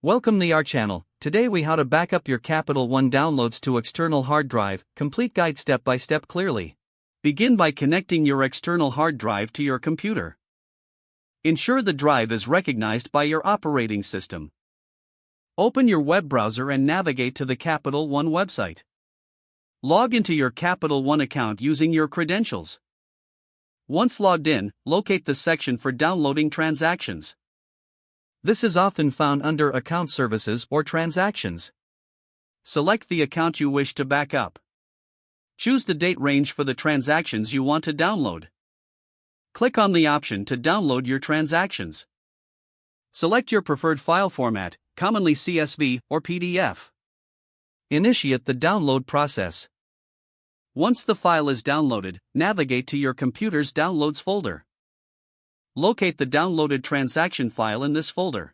Welcome to our channel. Today we how to back up your Capital One downloads to external hard drive, complete guide step by step clearly. Begin by connecting your external hard drive to your computer. Ensure the drive is recognized by your operating system. Open your web browser and navigate to the Capital One website. Log into your Capital One account using your credentials. Once logged in, locate the section for downloading transactions. This is often found under Account Services or Transactions. Select the account you wish to back up. Choose the date range for the transactions you want to download. Click on the option to download your transactions. Select your preferred file format, commonly CSV or PDF. Initiate the download process. Once the file is downloaded, navigate to your computer's Downloads folder. Locate the downloaded transaction file in this folder.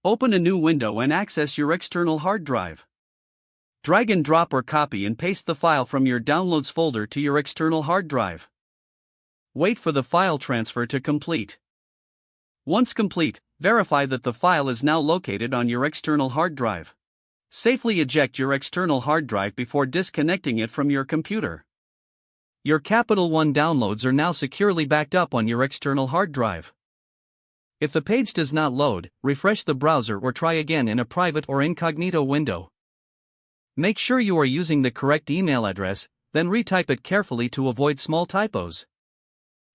Open a new window and access your external hard drive. Drag and drop or copy and paste the file from your Downloads folder to your external hard drive. Wait for the file transfer to complete. Once complete, verify that the file is now located on your external hard drive. Safely eject your external hard drive before disconnecting it from your computer. Your Capital One downloads are now securely backed up on your external hard drive. If the page does not load, refresh the browser or try again in a private or incognito window. Make sure you are using the correct email address, then retype it carefully to avoid small typos.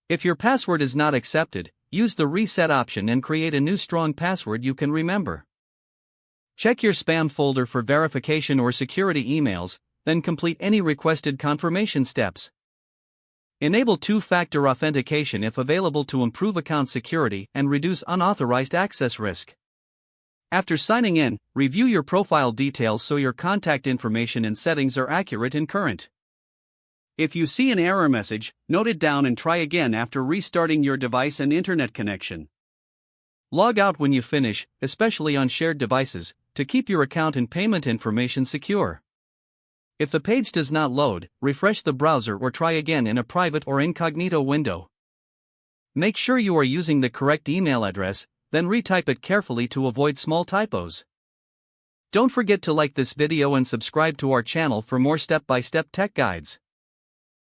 If your password is not accepted, use the reset option and create a new strong password you can remember. Check your spam folder for verification or security emails, then complete any requested confirmation steps. Enable two-factor authentication if available to improve account security and reduce unauthorized access risk. After signing in, review your profile details so your contact information and settings are accurate and current. If you see an error message, note it down and try again after restarting your device and internet connection. Log out when you finish, especially on shared devices, to keep your account and payment information secure. If the page does not load, refresh the browser or try again in a private or incognito window. Make sure you are using the correct email address, then retype it carefully to avoid small typos. Don't forget to like this video and subscribe to our channel for more step-by-step tech guides.